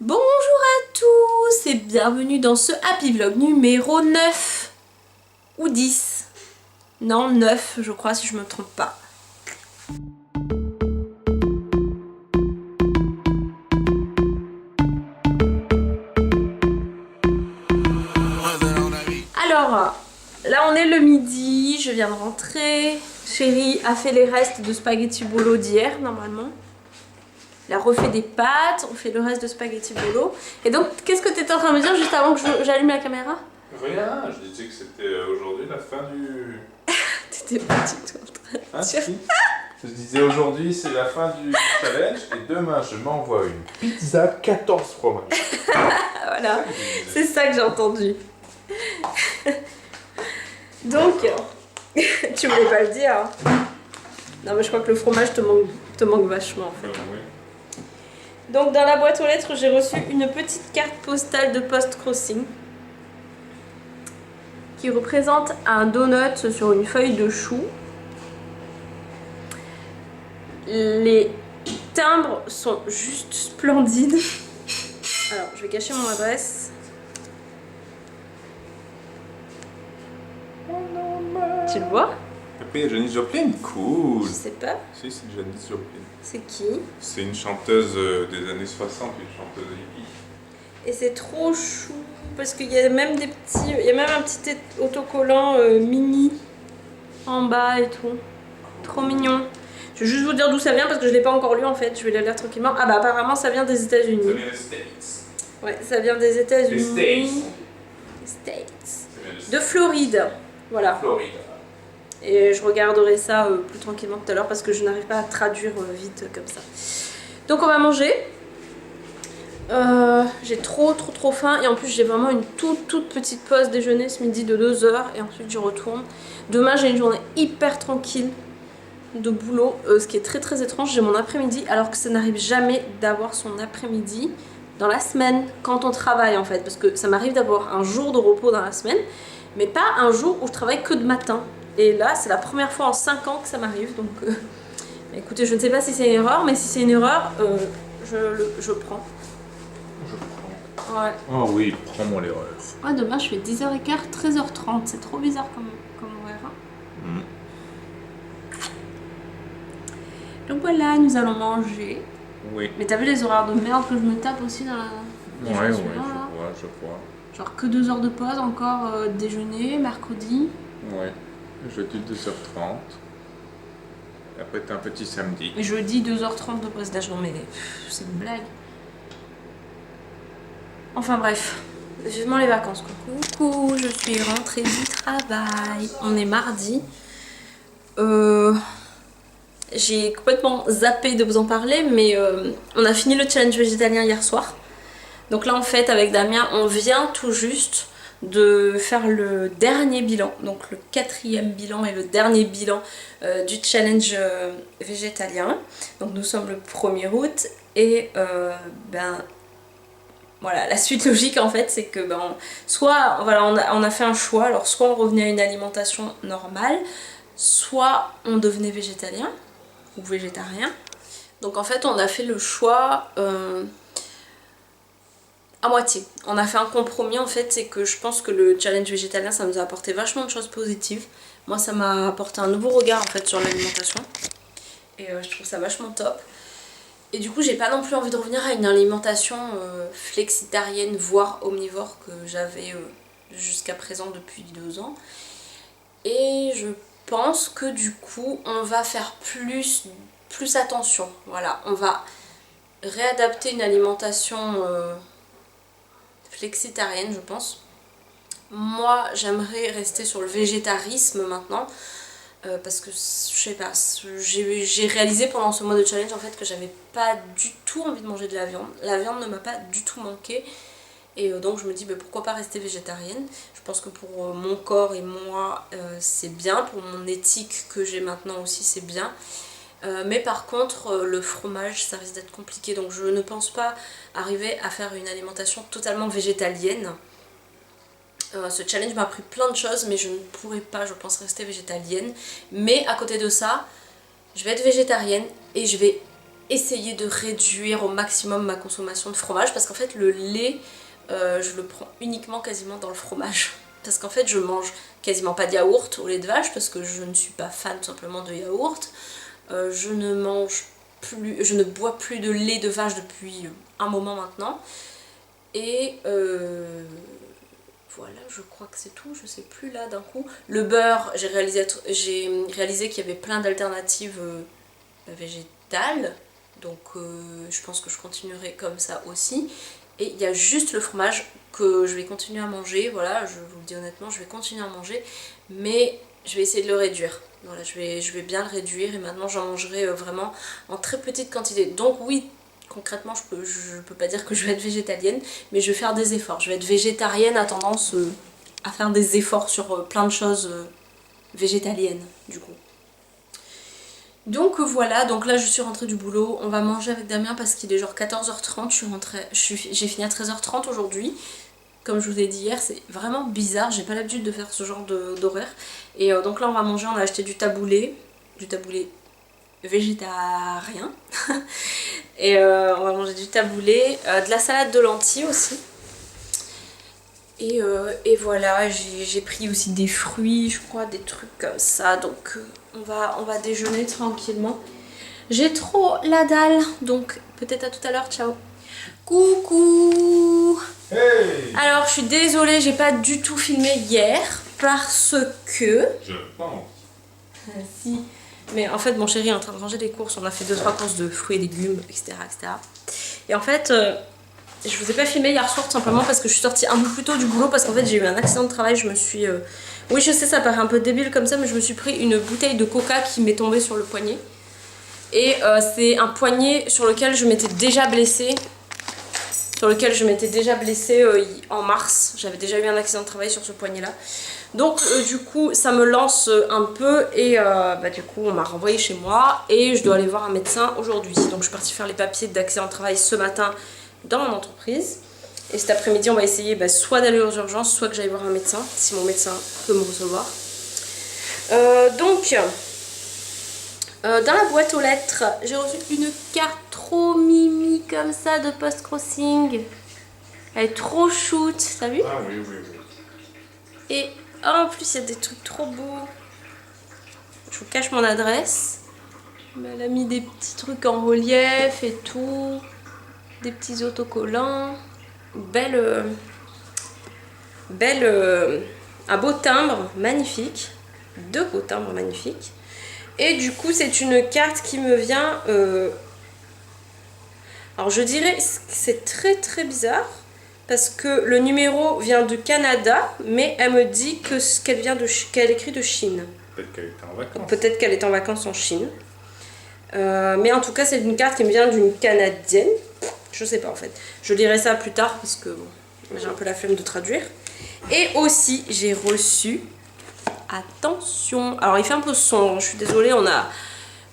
Bonjour à tous et bienvenue dans ce Happy Vlog numéro 9 ou 10. Non, 9 je crois si je me trompe pas. Alors, là on est le midi, je viens de rentrer. Chérie a fait les restes de spaghetti bolo d'hier normalement. Elle a refait des pâtes, on fait le reste de spaghetti bolo. Et donc, qu'est-ce que tu étais en train de me dire juste avant que j'allume la caméra? Rien, je disais que c'était aujourd'hui la fin du... T'étais pas du tout en train de dire. Si. Je disais aujourd'hui c'est la fin du challenge et demain je m'envoie une pizza 14 fromages. Voilà, c'est ça que j'ai entendu. Donc, tu voulais pas le dire. Non mais je crois que le fromage te manque vachement en fait. Oui. Donc dans la boîte aux lettres, j'ai reçu une petite carte postale de Post Crossing qui représente un donut sur une feuille de chou. Les timbres sont juste splendides. Alors, je vais cacher mon adresse. Tu le vois? Après il y a Janis Joplin, cool. Je sais pas. Si, c'est Janis Joplin. C'est qui? C'est une chanteuse des années 60, une chanteuse hippie. Et c'est trop chou parce qu'il y a même des petits, il y a même un petit autocollant mini en bas et tout. Trop mignon. Je vais juste vous dire d'où ça vient parce que je l'ai pas encore lu en fait. Je vais la lire tranquillement. Ah bah apparemment ça vient des Ça États-Unis. vient des States. Ouais, ça vient des États-Unis. Les States. Ça vient De Floride. Voilà. Floride. Et je regarderai ça plus tranquillement tout à l'heure parce que je n'arrive pas à traduire vite comme ça. Donc on va manger. J'ai trop faim et en plus j'ai vraiment une toute petite pause déjeuner ce midi de 2 heures et ensuite je retourne. Demain j'ai une journée hyper tranquille de boulot, ce qui est très étrange. J'ai mon après-midi alors que ça n'arrive jamais d'avoir son après-midi dans la semaine quand on travaille en fait, parce que ça m'arrive d'avoir un jour de repos dans la semaine mais pas un jour où je travaille que de matin. Et là c'est la première fois en 5 ans que ça m'arrive, donc écoutez, je ne sais pas si c'est une erreur, mais si c'est une erreur, je prends. Ouais. Oh oui, prends-moi l'erreur. Ouais, demain je fais 10h15, 13h30. C'est trop bizarre comme horaire. Hein. Donc voilà, nous allons manger. Oui. Mais t'as vu les horaires de merde que je me tape aussi dans la. Ouais, je vois. Genre que 2 heures de pause, encore déjeuner, mercredi. Ouais. Jeudi 2h30. Et après t'as un petit samedi. Et jeudi 2h30 de pause d'âge. Non mais c'est une blague. Enfin bref, vivement les vacances quoi. Coucou, je suis rentrée du travail. On est mardi. J'ai complètement zappé de vous en parler, mais on a fini le challenge végétalien hier soir. Donc là en fait avec Damien on vient tout juste de faire le dernier bilan, donc le 4e bilan et le dernier bilan du challenge végétalien. Donc nous sommes le 1er août et voilà, la suite logique en fait c'est que soit voilà, on a fait un choix, alors soit on revenait à une alimentation normale, soit on devenait végétalien ou végétarien. Donc en fait on a fait le choix à moitié. On a fait un compromis en fait, c'est que je pense que le challenge végétalien ça nous a apporté vachement de choses positives. Moi ça m'a apporté un nouveau regard en fait sur l'alimentation et je trouve ça vachement top. Et du coup j'ai pas non plus envie de revenir à une alimentation flexitarienne voire omnivore que j'avais jusqu'à présent depuis 2 ans. Et je pense que du coup on va faire plus attention. Voilà, on va réadapter une alimentation flexitarienne je pense. Moi j'aimerais rester sur le végétarisme maintenant. Parce que je sais pas, j'ai réalisé pendant ce mois de challenge en fait que j'avais pas du tout envie de manger de la viande. La viande ne m'a pas du tout manqué et donc je me dis pourquoi pas rester végétarienne. Je pense que pour mon corps et moi c'est bien, pour mon éthique que j'ai maintenant aussi c'est bien. Mais par contre le fromage ça risque d'être compliqué, donc je ne pense pas arriver à faire une alimentation totalement végétalienne. Ce challenge m'a appris plein de choses mais je ne pourrais pas, je pense, rester végétalienne. Mais à côté de ça, je vais être végétarienne et je vais essayer de réduire au maximum ma consommation de fromage parce qu'en fait le lait, je le prends uniquement quasiment dans le fromage. Parce qu'en fait je mange quasiment pas de yaourt au lait de vache parce que je ne suis pas fan tout simplement de yaourt. Je ne bois plus de lait de vache depuis un moment maintenant. Et voilà, je crois que c'est tout, je sais plus là d'un coup. Le beurre, j'ai réalisé qu'il y avait plein d'alternatives végétales, donc je pense que je continuerai comme ça aussi. Et il y a juste le fromage que je vais continuer à manger, voilà, je vous le dis honnêtement, je vais continuer à manger, mais je vais essayer de le réduire. Voilà, je vais bien le réduire et maintenant j'en mangerai vraiment en très petite quantité. Donc oui, concrètement, je peux pas dire que je vais être végétalienne, mais je vais faire des efforts. Je vais être végétarienne à tendance à faire des efforts sur plein de choses végétaliennes, du coup. Donc voilà, donc là je suis rentrée du boulot, on va manger avec Damien parce qu'il est genre 14h30, j'ai fini à 13h30 aujourd'hui. Comme je vous ai dit hier, c'est vraiment bizarre, j'ai pas l'habitude de faire ce genre d'horaire. Et donc là on va manger, on a acheté du taboulé végétarien. Et on va manger du taboulé, de la salade de lentilles aussi. Et voilà, j'ai pris aussi des fruits, je crois, des trucs comme ça. Donc on va déjeuner tranquillement. J'ai trop la dalle, donc peut-être à tout à l'heure, ciao. Coucou. Hey. Alors je suis désolée, j'ai pas du tout filmé hier parce que... Je pense. Si. Mais en fait mon chéri est en train de ranger les courses, on a fait 2-3 courses de fruits et légumes, etc. etc. Et en fait, je vous ai pas filmé hier soir tout simplement parce que je suis sortie un peu plus tôt du boulot parce qu'en fait j'ai eu un accident de travail, je me suis... Oui je sais ça paraît un peu débile comme ça mais je me suis pris une bouteille de coca qui m'est tombée sur le poignet. Et c'est un poignet sur lequel je m'étais déjà blessée. En mars, j'avais déjà eu un accident de travail sur ce poignet là. Donc du coup ça me lance un peu et du coup on m'a renvoyé chez moi et je dois aller voir un médecin aujourd'hui. Donc je suis partie faire les papiers d'accident de travail ce matin dans mon entreprise. Et cet après-midi on va essayer soit d'aller aux urgences, soit que j'aille voir un médecin, si mon médecin peut me recevoir. Dans la boîte aux lettres, j'ai reçu une carte trop mimi comme ça de post-crossing. Elle est trop shoot, t'as vu? Ah oui. Et en plus il y a des trucs trop beaux. Je vous cache mon adresse. Mais elle a mis des petits trucs en relief et tout. Des petits autocollants. Un beau timbre magnifique. 2 beaux timbres magnifiques. Et du coup c'est une carte qui me vient... Alors je dirais que c'est très très bizarre. Parce que le numéro vient du Canada, mais elle me dit qu'elle écrit de Chine. Peut-être qu'elle était en vacances. Peut-être qu'elle est en vacances en Chine. Mais en tout cas, c'est une carte qui me vient d'une Canadienne. Je sais pas en fait. Je lirai ça plus tard parce que bon, j'ai un peu la flemme de traduire. Et aussi, j'ai reçu... Attention. Alors, il fait un peu sombre. Je suis désolée,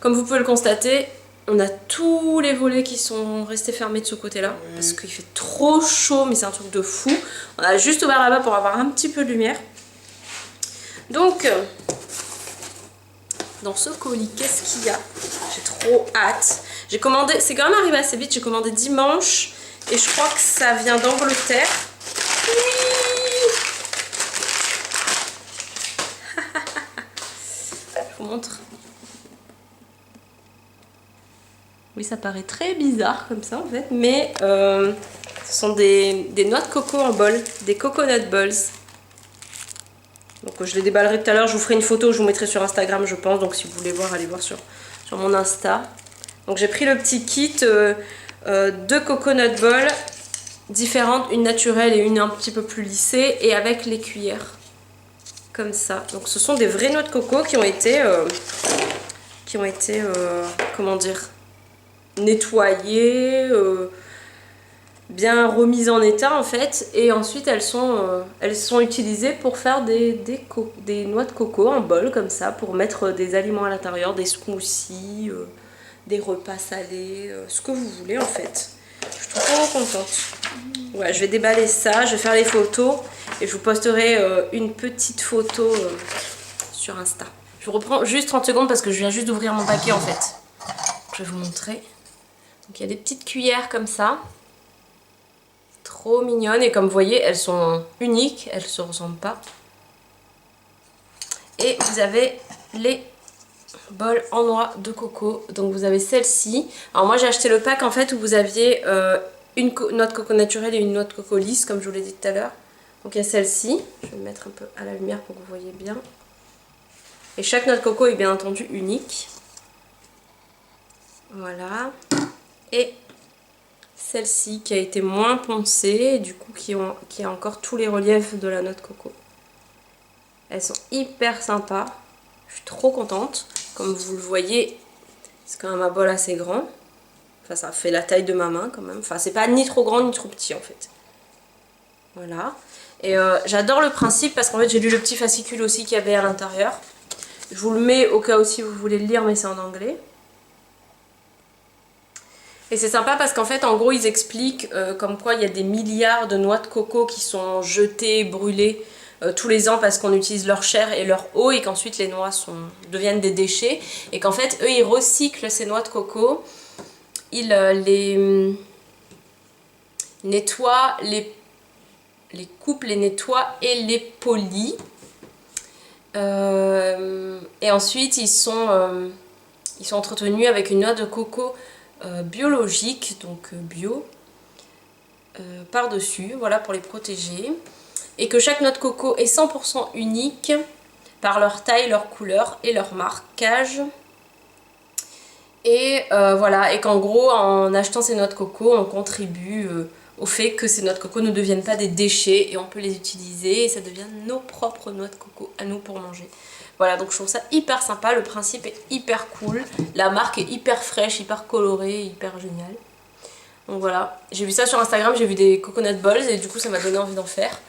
comme vous pouvez le constater... On a tous les volets qui sont restés fermés de ce côté-là parce qu'il fait trop chaud, mais c'est un truc de fou. On a juste ouvert là-bas pour avoir un petit peu de lumière. Donc, dans ce colis, qu'est-ce qu'il y a? J'ai trop hâte. J'ai commandé, c'est quand même arrivé assez vite, j'ai commandé dimanche et je crois que ça vient d'Angleterre. Oui. Je vous montre. Oui, ça paraît très bizarre comme ça en fait, mais ce sont des noix de coco en bol, des coconut balls. Donc je les déballerai tout à l'heure, je vous ferai une photo, je vous mettrai sur Instagram je pense, donc si vous voulez voir, allez voir sur mon Insta. Donc j'ai pris le petit kit, 2 coconut balls différentes, une naturelle et une un petit peu plus lissée, et avec les cuillères, comme ça. Donc ce sont des vraies noix de coco qui ont été comment dire, nettoyées, bien remises en état en fait, et ensuite elles sont utilisées pour faire des noix de coco en bol comme ça, pour mettre des aliments à l'intérieur, des smoothies, des repas salés, ce que vous voulez en fait. Je suis trop contente. Ouais, je vais déballer ça, je vais faire les photos et je vous posterai une petite photo sur Insta. Je vous reprends juste 30 secondes parce que je viens juste d'ouvrir mon paquet en fait. Je vais vous montrer. Donc il y a des petites cuillères comme ça. Trop mignonnes. Et comme vous voyez, elles sont uniques. Elles ne se ressemblent pas. Et vous avez les bols en noix de coco. Donc vous avez celle-ci. Alors moi j'ai acheté le pack en fait où vous aviez une noix de coco naturelle et une noix de coco lisse comme je vous l'ai dit tout à l'heure. Donc il y a celle-ci. Je vais me mettre un peu à la lumière pour que vous voyez bien. Et chaque noix de coco est bien entendu unique. Voilà. Et celle-ci qui a été moins poncée et du coup qui a encore tous les reliefs de la noix de coco. Elles sont hyper sympas. Je suis trop contente. Comme vous le voyez, c'est quand même un bol assez grand. Enfin, ça fait la taille de ma main quand même. Enfin, c'est pas ni trop grand ni trop petit en fait. Voilà. Et j'adore le principe parce qu'en fait, j'ai lu le petit fascicule aussi qu'il y avait à l'intérieur. Je vous le mets au cas où si vous voulez le lire, mais c'est en anglais. Et c'est sympa parce qu'en fait, en gros, ils expliquent comme quoi il y a des milliards de noix de coco qui sont jetées, brûlées tous les ans parce qu'on utilise leur chair et leur eau et qu'ensuite les noix deviennent des déchets. Et qu'en fait, eux, ils recyclent ces noix de coco, ils les nettoient, les coupent, les nettoient et les polissent. Et ensuite, ils sont entretenus avec une noix de coco biologique, donc bio, par-dessus, voilà, pour les protéger. Et que chaque noix de coco est 100% unique par leur taille, leur couleur et leur marquage. Et voilà, et qu'en gros, en achetant ces noix de coco, on contribue au fait que ces noix de coco ne deviennent pas des déchets et on peut les utiliser et ça devient nos propres noix de coco à nous pour manger. Voilà, donc je trouve ça hyper sympa, le principe est hyper cool, la marque est hyper fraîche, hyper colorée, hyper géniale. Donc voilà, j'ai vu ça sur Instagram, j'ai vu des coconut balls et du coup ça m'a donné envie d'en faire.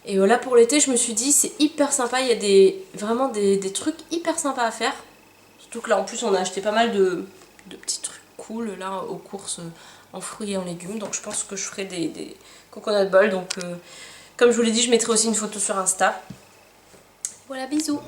Et là pour l'été, je me suis dit c'est hyper sympa, il y a vraiment des trucs hyper sympas à faire. Surtout que là en plus on a acheté pas mal de petits trucs cool là aux courses en fruits et en légumes. Donc je pense que je ferai des coconut balls. Donc comme je vous l'ai dit, je mettrai aussi une photo sur Insta. Voilà, bisous.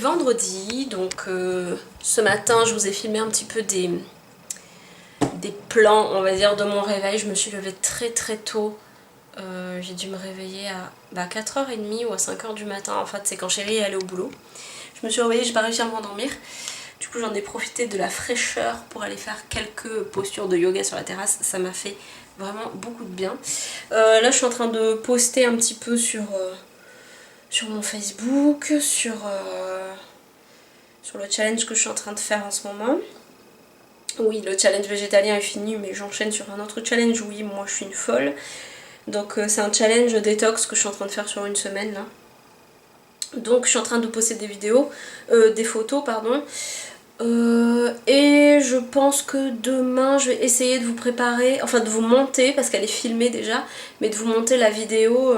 Vendredi, donc ce matin je vous ai filmé un petit peu des plans on va dire de mon réveil. Je me suis levée très très tôt, j'ai dû me réveiller à 4h30 ou à 5h du matin. En fait c'est quand chérie est allée au boulot. Je me suis réveillée, j'ai pas réussi à m'endormir. Du coup j'en ai profité de la fraîcheur pour aller faire quelques postures de yoga sur la terrasse. Ça m'a fait vraiment beaucoup de bien. Là je suis en train de poster un petit peu sur mon Facebook, sur le challenge que je suis en train de faire en ce moment. Oui, le challenge végétalien est fini, mais j'enchaîne sur un autre challenge. Oui, moi je suis une folle. Donc c'est un challenge détox que je suis en train de faire sur une semaine là. Donc je suis en train de poster des vidéos, des photos pardon. Et je pense que demain je vais essayer de vous préparer, enfin de vous monter, parce qu'elle est filmée déjà, mais de vous monter la vidéo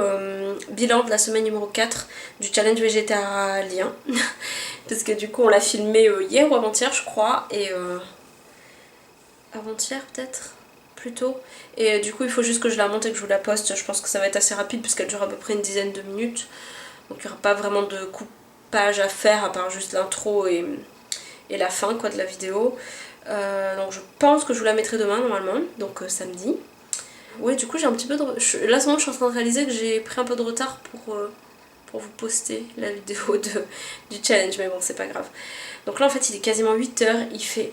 bilan de la semaine numéro 4 du challenge végétalien. Parce que du coup on l'a filmé hier ou avant-hier je crois, et avant-hier peut-être. plutôt. Et du coup il faut juste que je la monte et que je vous la poste. Je pense que ça va être assez rapide puisqu'elle dure à peu près une dizaine de minutes. Donc il n'y aura pas vraiment de coupage à faire à part juste l'intro et la fin quoi, de la vidéo. Donc je pense que je vous la mettrai demain normalement, donc samedi. Ouais, du coup j'ai un petit peu de... Là, à ce moment, je suis en train de réaliser que j'ai pris un peu de retard pour vous poster la vidéo du challenge, mais bon, c'est pas grave. Donc là, en fait, il est quasiment 8h, il fait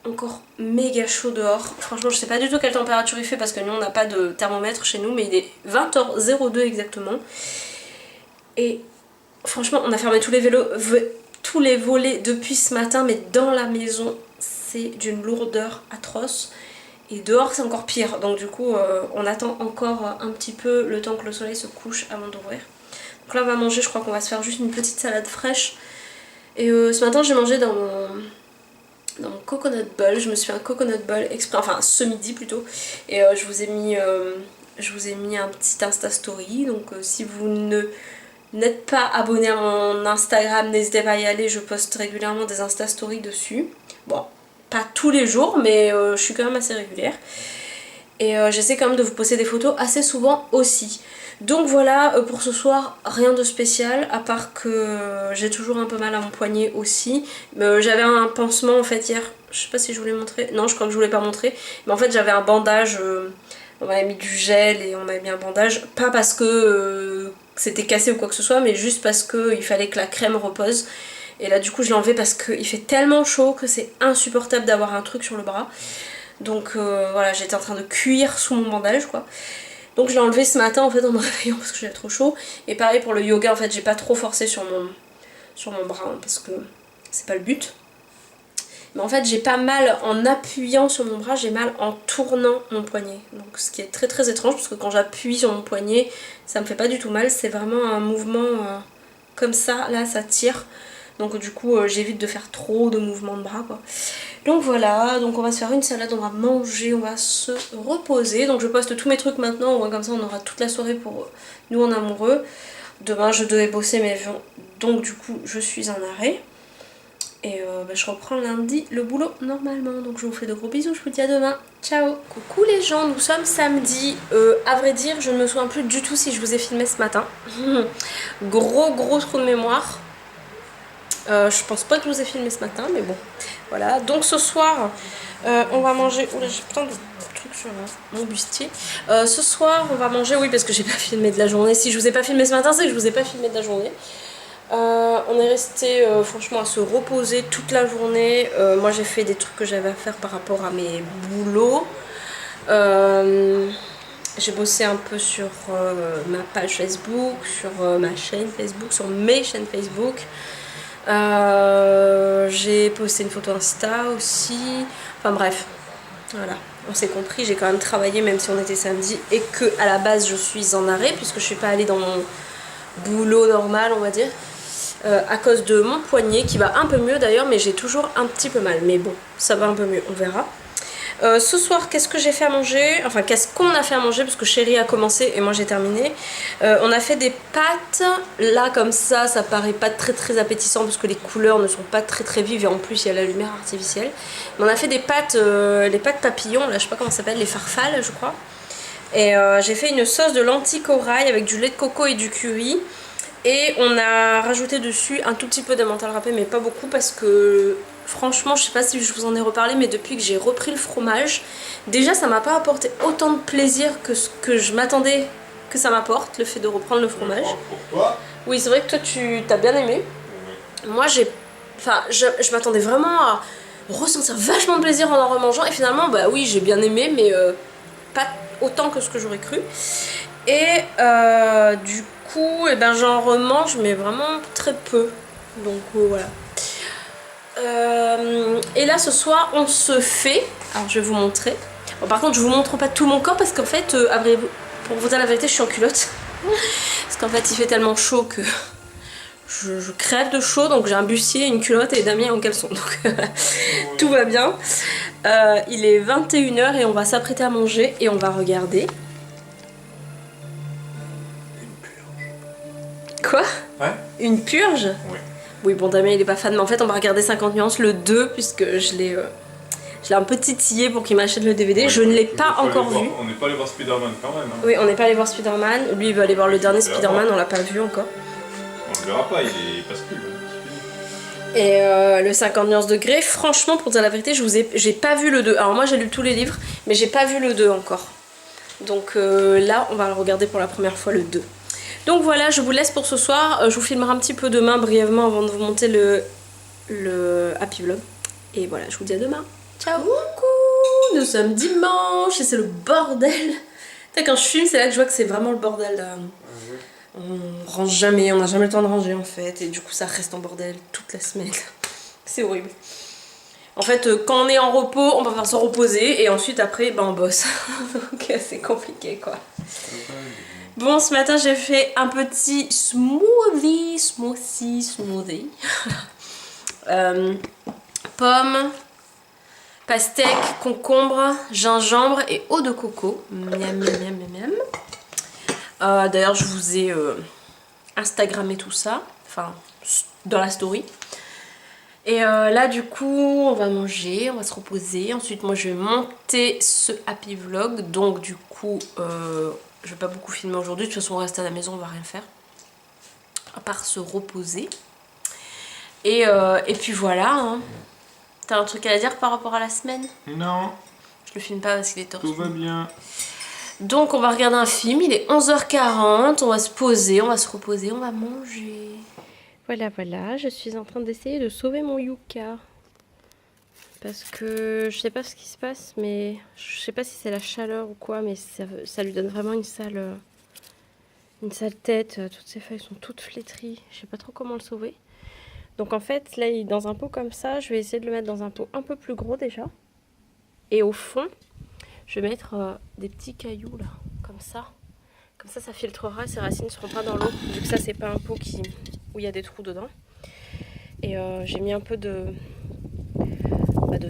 encore méga chaud dehors. Franchement, je sais pas du tout quelle température il fait parce que nous, on n'a pas de thermomètre chez nous, mais il est 20h02 exactement. Et franchement, on a fermé tous les volets depuis ce matin, mais dans la maison, c'est d'une lourdeur atroce. Et dehors c'est encore pire, donc du coup on attend encore un petit peu le temps que le soleil se couche avant d'ouvrir. Donc là on va manger, je crois qu'on va se faire juste une petite salade fraîche. Et ce matin j'ai mangé dans mon coconut bowl, je me suis fait un coconut bowl exprès, enfin ce midi plutôt. Et je vous ai mis un petit Insta Story, donc si vous n'êtes pas abonné à mon Instagram, n'hésitez pas à y aller, je poste régulièrement des Insta Story dessus. Bon, pas tous les jours, mais je suis quand même assez régulière. Et j'essaie quand même de vous poster des photos assez souvent aussi. Donc voilà, pour ce soir, rien de spécial, à part que j'ai toujours un peu mal à mon poignet aussi. J'avais un pansement en fait hier, je sais pas si je vous l'ai montré, non je crois que je vous l'ai pas montré. Mais en fait j'avais un bandage, on m'avait mis du gel et on m'avait mis un bandage. Pas parce que c'était cassé ou quoi que ce soit, mais juste parce qu'il fallait que la crème repose. Et là du coup je l'ai enlevé parce qu'il fait tellement chaud que c'est insupportable d'avoir un truc sur le bras. Donc voilà, j'étais en train de cuire sous mon bandage quoi. Donc je l'ai enlevé ce matin en fait en me réveillant parce que j'avais trop chaud. Et pareil pour le yoga, en fait j'ai pas trop forcé sur mon bras hein, parce que c'est pas le but. Mais en fait j'ai pas mal en appuyant sur mon bras, j'ai mal en tournant mon poignet. Donc ce qui est très très étrange parce que quand j'appuie sur mon poignet ça me fait pas du tout mal. C'est vraiment un mouvement comme ça, là ça tire. Donc du coup j'évite de faire trop de mouvements de bras quoi. Donc voilà, donc on va se faire une salade, on va manger, on va se reposer. Donc je poste tous mes trucs maintenant, au moins comme ça on aura toute la soirée pour nous en amoureux. Demain je devais bosser mais donc du coup je suis en arrêt. Et je reprends lundi le boulot normalement. Donc je vous fais de gros bisous, je vous dis à demain. Ciao. Coucou les gens, nous sommes samedi. À vrai dire je ne me souviens plus du tout si je vous ai filmé ce matin. gros trou de mémoire. Je pense pas que je vous ai filmé ce matin, mais bon, voilà. Donc ce soir, on va manger... Oula, j'ai plein de trucs sur mon bustier. Ce soir, on va manger... Oui, parce que j'ai pas filmé de la journée. Si je vous ai pas filmé ce matin, c'est que je vous ai pas filmé de la journée. On est resté franchement à se reposer toute la journée. Moi, j'ai fait des trucs que j'avais à faire par rapport à mes boulots. J'ai bossé un peu sur ma page Facebook, sur ma chaîne Facebook, sur mes chaînes Facebook. J'ai posté une photo Insta aussi, enfin bref, voilà, on s'est compris, j'ai quand même travaillé même si on était samedi et que à la base je suis en arrêt puisque je suis pas allée dans mon boulot normal on va dire, à cause de mon poignet qui va un peu mieux d'ailleurs mais j'ai toujours un petit peu mal, mais bon ça va un peu mieux, on verra. Ce soir, qu'est-ce que j'ai fait à manger? Enfin, qu'est-ce qu'on a fait à manger? Parce que Chérie a commencé et moi j'ai terminé. On a fait des pâtes. Là, comme ça paraît pas très appétissant parce que les couleurs ne sont pas très vives et en plus il y a la lumière artificielle. Mais on a fait des pâtes, les pâtes papillons, là je sais pas comment ça s'appelle, les farfales je crois. Et j'ai fait une sauce de lentilles corail avec du lait de coco et du curry. Et on a rajouté dessus un tout petit peu d'emmental râpé mais pas beaucoup parce que... Franchement, je sais pas si je vous en ai reparlé, mais depuis que j'ai repris le fromage, déjà ça m'a pas apporté autant de plaisir que ce que je m'attendais que ça m'apporte, le fait de reprendre le fromage. Pourquoi? Oui, c'est vrai que toi tu t'as bien aimé. Moi je m'attendais vraiment à ressentir vachement de plaisir en remangeant et finalement bah oui j'ai bien aimé mais pas autant que ce que j'aurais cru. Et du coup eh ben, j'en remange mais vraiment très peu. Donc voilà. Et là ce soir on se fait, alors je vais vous montrer, bon, par contre je vous montre pas tout mon corps parce qu'en fait pour vous dire la vérité je suis en culotte parce qu'en fait il fait tellement chaud que je crève de chaud, donc j'ai un bustier, une culotte et Damien en caleçon, donc tout va bien. Il est 21h et on va s'apprêter à manger et on va regarder Une purge. quoi? Ouais. Une purge? Oui. Oui bon Damien il est pas fan mais en fait on va regarder 50 nuances le 2 puisque je l'ai Je l'ai un peu titillé pour qu'il m'achète le DVD. Ouais, je ne l'ai pas encore vu. On n'est pas allé voir Spider-Man quand même. Hein. Oui, on n'est pas allé voir Spider-Man. Lui, il veut aller voir le dernier Spider-Man, on l'a pas vu encore. On le verra pas, il passe plus. Et le 50 nuances de Grey, franchement, pour dire la vérité, j'ai pas vu le 2. Alors moi, j'ai lu tous les livres, mais j'ai pas vu le 2 encore. Donc là, on va le regarder pour la première fois, le 2. Donc voilà, je vous laisse pour ce soir. Je vous filmerai un petit peu demain, brièvement, avant de vous monter le Happy Vlog. Et voilà, je vous dis à demain. Ciao. Coucou, nous sommes dimanche et c'est le bordel. Quand je filme, c'est là que je vois que c'est vraiment le bordel. Là. On range jamais, on n'a jamais le temps de ranger en fait. Et du coup, ça reste en bordel toute la semaine. C'est horrible. En fait, quand on est en repos, on va faire se reposer. Et ensuite, après, ben, on bosse. Donc, c'est compliqué quoi. Bon, ce matin, j'ai fait un petit smoothie. Pommes, pastèque, concombre, gingembre et eau de coco. Miam, miam, miam, miam. D'ailleurs, je vous ai Instagrammé tout ça, enfin dans la story. Et là, du coup, on va manger, on va se reposer. Ensuite, moi, je vais monter ce happy vlog. Donc, du coup, je vais pas beaucoup filmer aujourd'hui. De toute façon, on reste à la maison, on va rien faire. À part se reposer. Et puis voilà. Hein. T'as un truc à dire par rapport à la semaine? Non. Je le filme pas parce qu'il est tordu. Tout va bien. Donc on va regarder un film, il est 11h40, on va se poser, on va se reposer, on va manger. Voilà, je suis en train d'essayer de sauver mon Yuka. Parce que je sais pas ce qui se passe, mais je sais pas si c'est la chaleur ou quoi, mais ça lui donne vraiment une sale tête. Toutes ses feuilles sont toutes flétries, je sais pas trop comment le sauver. Donc en fait, là il est dans un pot comme ça, je vais essayer de le mettre dans un pot un peu plus gros déjà. Et au fond, je vais mettre des petits cailloux là, comme ça. Comme ça, ça filtrera, ses racines ne seront pas dans l'eau. Vu que ça, c'est pas un pot où il y a des trous dedans. Et j'ai mis un peu de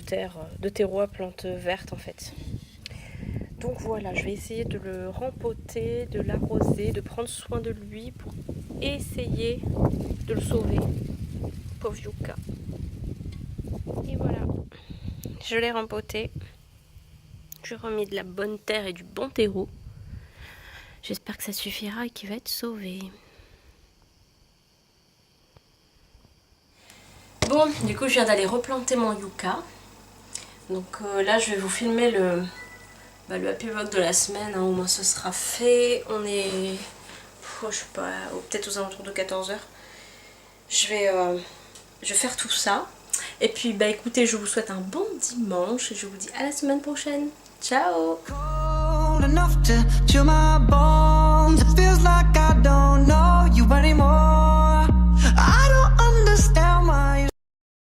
terre, de terreau à plantes vertes en fait. Donc voilà, je vais essayer de le rempoter, de l'arroser, de prendre soin de lui pour essayer de le sauver. Pauvre Yuka. Et voilà, je l'ai rempoté. J'ai remis de la bonne terre et du bon terreau. J'espère que ça suffira et qu'il va être sauvé. Bon, du coup, je viens d'aller replanter mon yucca. Donc là, je vais vous filmer le happy vlog de la semaine. Hein, au moins, ce sera fait. On est, je sais pas, peut-être aux alentours de 14h. Je vais faire tout ça. Et puis, bah écoutez, je vous souhaite un bon dimanche. Et je vous dis à la semaine prochaine. Ciao!